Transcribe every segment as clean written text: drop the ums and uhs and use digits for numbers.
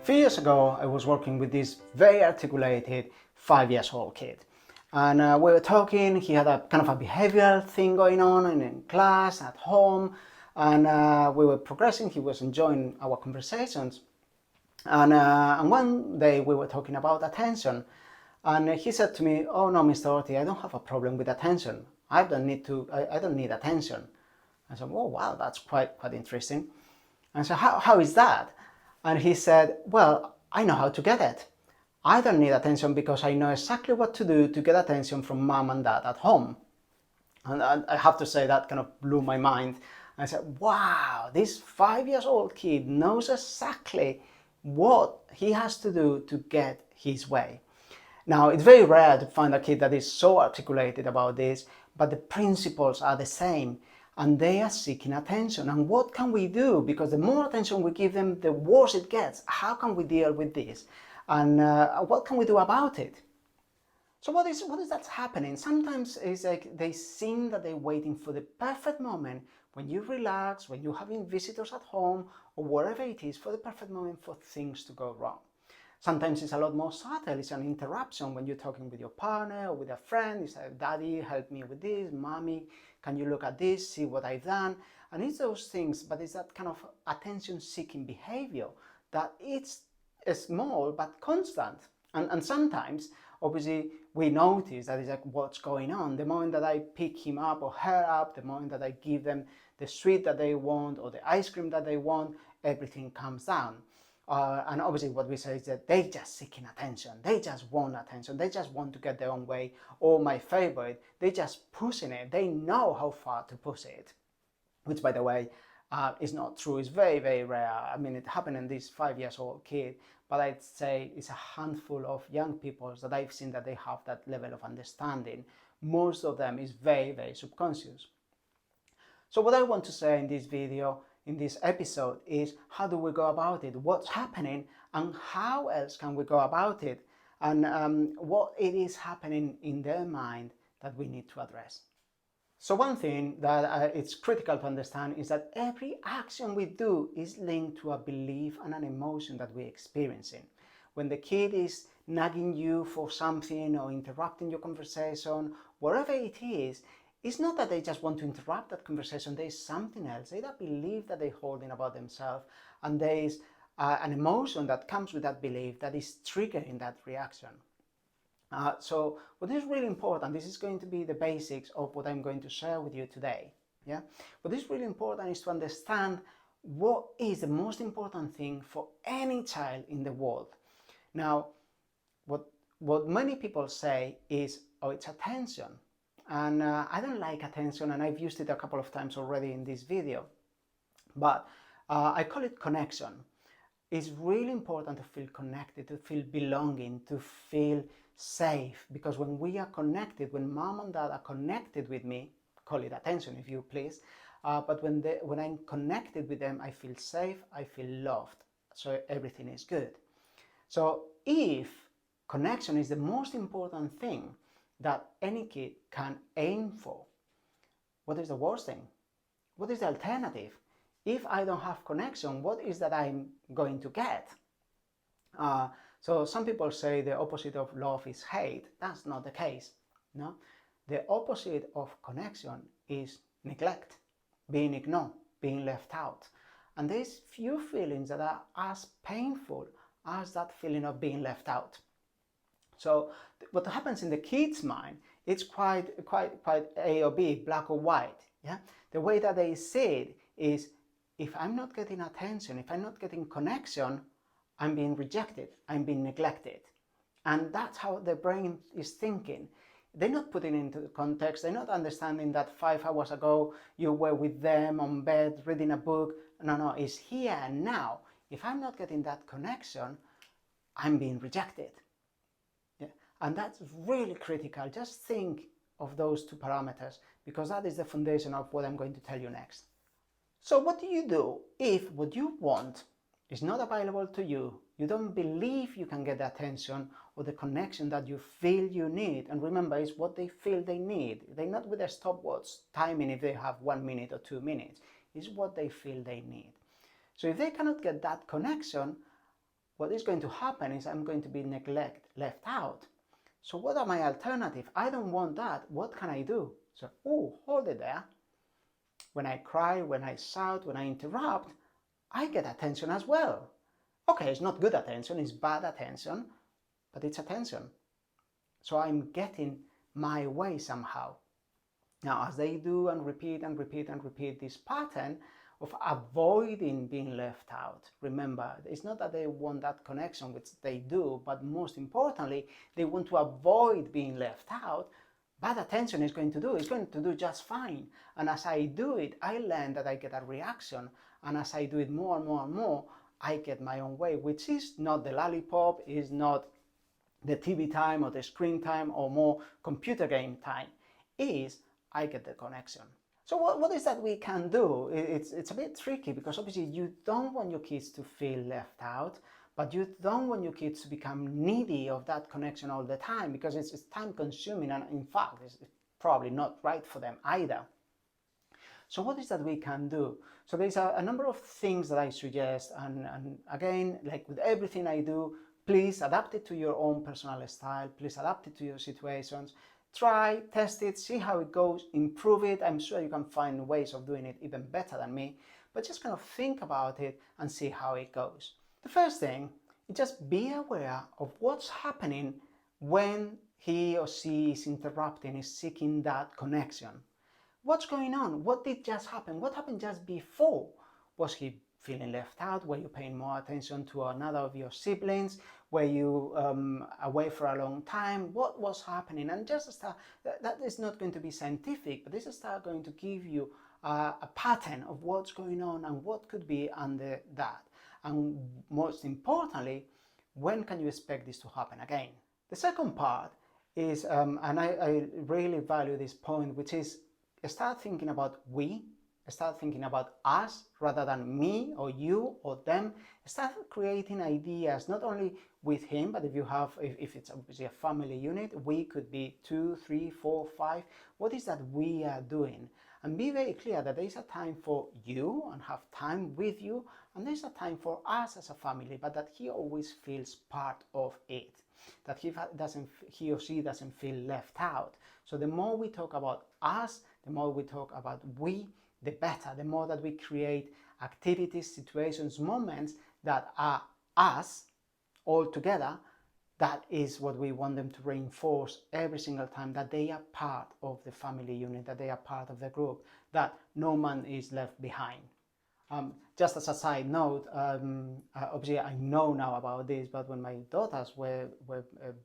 few years ago, I was working with this very articulated 5-year-old kid. And we were talking, he had a kind of a behavioral thing going on in class, at home, and we were progressing, he was enjoying our conversations. And one day we were talking about attention, and he said to me, "Oh no, Mr. Orti, I don't have a problem with attention. I don't need attention." I said, "Oh wow, that's quite interesting." And so how is that? And he said, "Well, I know how to get it. I don't need attention because I know exactly what to do to get attention from mom and dad at home." And I have to say that kind of blew my mind. I said, wow, this 5-year-old kid knows exactly what he has to do to get his way. Now, it's very rare to find a kid that is so articulated about this, but the principles are the same, and they are seeking attention. And what can we do? Because the more attention we give them, the worse it gets. How can we deal with this? And what can we do about it? So what is that happening? Sometimes it's like they seem that they're waiting for the perfect moment when you relax, when you're having visitors at home, or wherever it is, for the perfect moment for things to go wrong. Sometimes it's a lot more subtle. It's an interruption when you're talking with your partner or with a friend. It's like, "Daddy, help me with this. Mommy, can you look at this, see what I've done?" And it's those things, but it's that kind of attention-seeking behavior that it's small but constant. And sometimes, obviously, we notice that it's like, what's going on? The moment that I pick him up or her up, the moment that I give them the sweet that they want or the ice cream that they want, everything comes down. And obviously what we say is that they just seeking attention, they just want attention, they just want to get their own way, or my favorite, they just pushing it, they know how far to push it, which by the way is not true. It's very, very rare. I mean, it happened in this 5-year-old kid, but I'd say it's a handful of young people that I've seen that they have that level of understanding. Most of them is very, very subconscious. So what I want to say in this video, in this episode, is how do we go about it? What's happening and how else can we go about it? And what it is happening in their mind that we need to address. So one thing that it's critical to understand is that every action we do is linked to a belief and an emotion that we're experiencing. When the kid is nagging you for something or interrupting your conversation, wherever it is, it's not that they just want to interrupt that conversation. There is something else. There's a belief that they're holding about themselves, and there is an emotion that comes with that belief that is triggering that reaction. So what is really important, this is going to be the basics of what I'm going to share with you today. Yeah? What is really important is to understand what is the most important thing for any child in the world. Now, what many people say is, oh, it's attention. And I don't like attention, and I've used it a couple of times already in this video. But I call it connection. It's really important to feel connected, to feel belonging, to feel safe, because when we are connected, when mom and dad are connected with me, call it attention if you please, but when I'm connected with them, I feel safe, I feel loved, so everything is good. So if connection is the most important thing that any kid can aim for, what is the worst thing? What is the alternative? If I don't have connection, what is that I'm going to get? So some people say the opposite of love is hate. That's not the case. No, the opposite of connection is neglect, being ignored, being left out. And there's few feelings that are as painful as that feeling of being left out. So what happens in the kid's mind, it's quite A or B, black or white. Yeah, the way that they see it is, if I'm not getting attention, if I'm not getting connection, I'm being rejected, I'm being neglected. And that's how the brain is thinking. They're not putting it into context, they're not understanding that 5 hours ago you were with them on bed reading a book. No, it's here and now. If I'm not getting that connection, I'm being rejected. Yeah? And that's really critical. Just think of those two parameters, because that is the foundation of what I'm going to tell you next. So what do you do if what you want is not available to you? You don't believe you can get the attention or the connection that you feel you need. And remember, it's what they feel they need. They're not with a stopwatch timing if they have 1 minute or 2 minutes. It's what they feel they need. So if they cannot get that connection, what is going to happen is I'm going to be left out. So what are my alternatives? I don't want that. What can I do? So, oh, hold it there. When I cry, when I shout, when I interrupt, I get attention as well. Okay, it's not good attention, it's bad attention, but it's attention. So I'm getting my way somehow. Now, as they do and repeat and repeat and repeat this pattern of avoiding being left out, remember, it's not that they want that connection, which they do, but most importantly, they want to avoid being left out. Bad attention is going to do just fine. And as I do it, I learn that I get a reaction. And as I do it more and more and more, I get my own way, which is not the lollipop, is not the TV time or the screen time or more computer game time, is I get the connection. So what is that we can do? It's a bit tricky because obviously you don't want your kids to feel left out, but you don't want your kids to become needy of that connection all the time because it's time consuming and in fact it's probably not right for them either. So what is that we can do? So there's a number of things that I suggest, and again, like with everything I do, please adapt it to your own personal style, please adapt it to your situations. Try, test it, see how it goes, improve it. I'm sure you can find ways of doing it even better than me, but just kind of think about it and see how it goes. The first thing is just be aware of what's happening when he or she is interrupting, is seeking that connection. What's going on? What did just happen? What happened just before? Was he feeling left out? Were you paying more attention to another of your siblings? Were you away for a long time? What was happening? And just start, that is not going to be scientific, but this is going to give you a pattern of what's going on and what could be under that. And most importantly, when can you expect this to happen again? The second part is, and I really value this point, which is start thinking about we, start thinking about us rather than me or you or them. Start creating ideas, not only with him, but if it's obviously a family unit, we could be 2, 3, 4, 5. What is that we are doing? And be very clear that there is a time for you and have time with you, and there's a time for us as a family, but that he always feels part of it, that he or she doesn't feel left out. So the more we talk about us, the more we talk about we, the better. The more that we create activities, situations, moments that are us all together, that is what we want them to reinforce every single time, that they are part of the family unit, that they are part of the group, that no man is left behind. Just as a side note, obviously I know now about this, but when my daughters were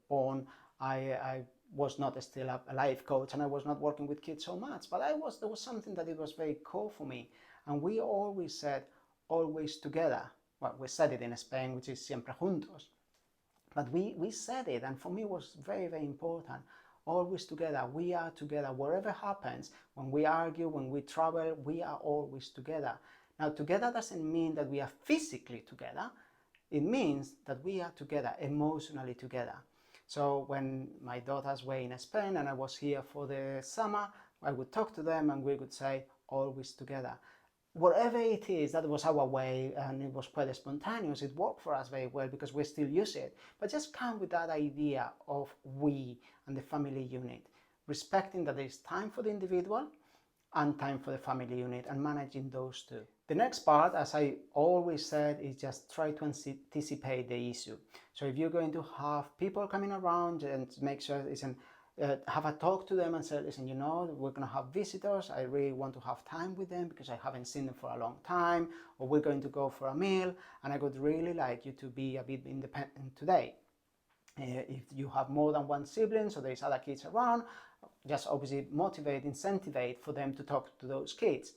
born, I was not still a life coach and I was not working with kids so much, but there was something that it was very core for me. And we always said, always together. Well, we said it in Spain, which is siempre juntos. But we said it, and for me it was very, very important. Always together, we are together. Whatever happens, when we argue, when we travel, we are always together. Now, together doesn't mean that we are physically together. It means that we are together, emotionally together. So when my daughters were in Spain and I was here for the summer, I would talk to them and we would say, always together. Whatever it is, that was our way, and it was quite spontaneous. It worked for us very well because we still use it. But just come with that idea of we and the family unit, respecting that there is time for the individual and time for the family unit, and managing those two. The next part, as I always said, is just try to anticipate the issue. So if you're going to have people coming around, and make sure have a talk to them and say, listen, we're going to have visitors. I really want to have time with them because I haven't seen them for a long time, or we're going to go for a meal and I would really like you to be a bit independent today. If you have more than one sibling, so there's other kids around, just obviously motivate, incentivize for them to talk to those kids.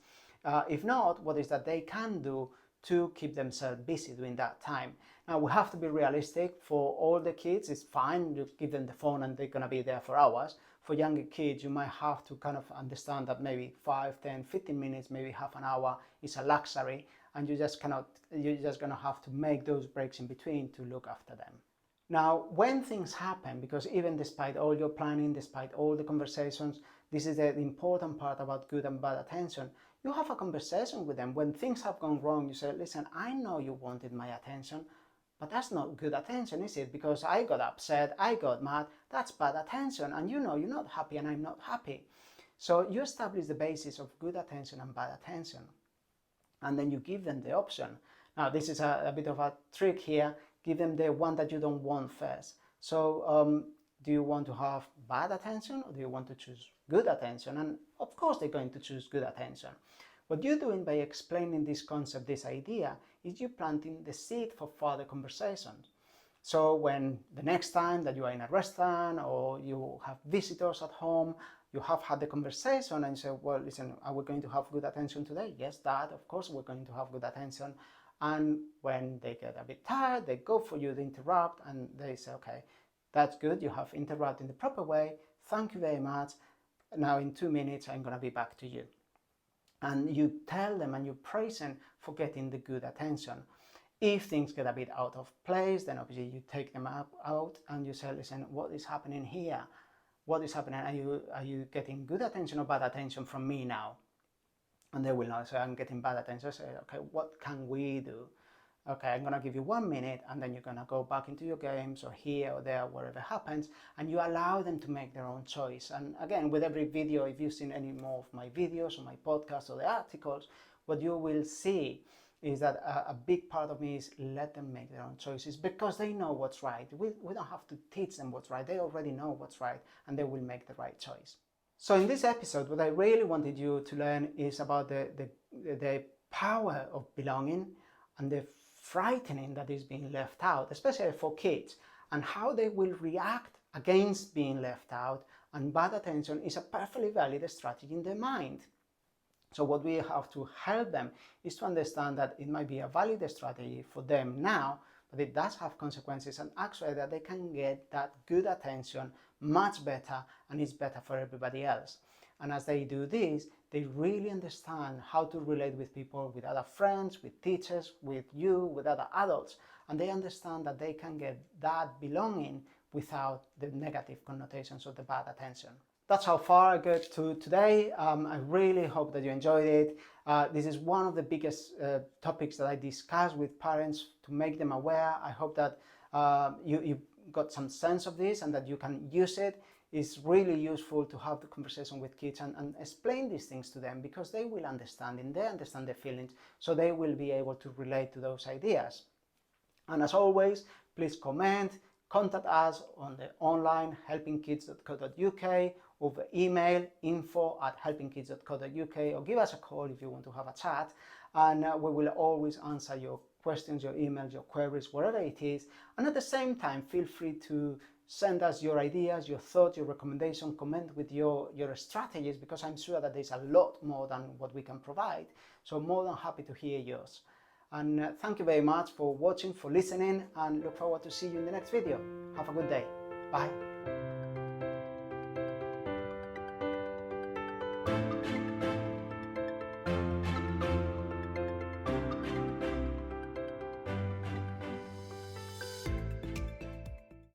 If not, what is that they can do to keep themselves busy during that time? Now, we have to be realistic. For all the kids, it's fine, you give them the phone and they're going to be there for hours. For younger kids, you might have to kind of understand that maybe 5, 10, 15 minutes, maybe half an hour is a luxury, and you're just going to have to make those breaks in between to look after them. Now, when things happen, because even despite all your planning, despite all the conversations, this is the important part about good and bad attention. You have a conversation with them. When things have gone wrong, you say, listen, I know you wanted my attention, But that's not good attention, is it? Because I got upset, I got mad, that's bad attention. And you know you're not happy and I'm not happy. So you establish the basis of good attention and bad attention. And then you give them the option. Now this is a bit of a trick here. Give them the one that you don't want first. So do you want to have bad attention or do you want to choose good attention? And of course they're going to choose good attention. What you're doing by explaining this concept, this idea, is you planting the seed for further conversations. So when the next time that you are in a restaurant or you have visitors at home, you have had the conversation and you say, well, listen, are we going to have good attention today? Yes, Dad, of course we're going to have good attention. And when they get a bit tired, they go for you to interrupt and they say, okay, that's good, you have interrupted in the proper way, thank you very much. Now in 2 minutes, I'm going to be back to you. And you tell them and you praise them for getting the good attention. If things get a bit out of place, then obviously you take them out and you say, listen, what is happening here? What is happening? Are you getting good attention or bad attention from me now? And they will know, so I'm getting bad attention. So, okay, what can we do? Okay, I'm going to give you 1 minute and then you're going to go back into your games or here or there, wherever happens, and you allow them to make their own choice. And again, with every video, if you've seen any more of my videos or my podcasts or the articles, what you will see is that a big part of me is let them make their own choices because they know what's right. We don't have to teach them what's right. They already know what's right and they will make the right choice. So in this episode, what I really wanted you to learn is about the power of belonging and the frightening that is being left out, especially for kids, and how they will react against being left out. And bad attention is a perfectly valid strategy in their mind. So what we have to help them is to understand that it might be a valid strategy for them now, but it does have consequences, and actually that they can get that good attention much better and it's better for everybody else. And as they do this, they really understand how to relate with people, with other friends, with teachers, with you, with other adults. And they understand that they can get that belonging without the negative connotations of the bad attention. That's how far I got to today. I really hope that you enjoyed it. This is one of the biggest topics that I discuss with parents to make them aware. I hope that you got some sense of this and that you can use it. It's really useful to have the conversation with kids and explain these things to them because they will understand and they understand the feelings, so they will be able to relate to those ideas. And as always, please comment, contact us on the online helpingkids.co.uk, over email info@helpingkids.co.uk, or give us a call if you want to have a chat, and we will always answer your questions, your emails, your queries, whatever it is. And at the same time, feel free to send us your ideas, your thoughts, your recommendation, comment with your strategies, because I'm sure that there's a lot more than what we can provide. So more than happy to hear yours. And thank you very much for watching, for listening, and look forward to see you in the next video. Have a good day. Bye.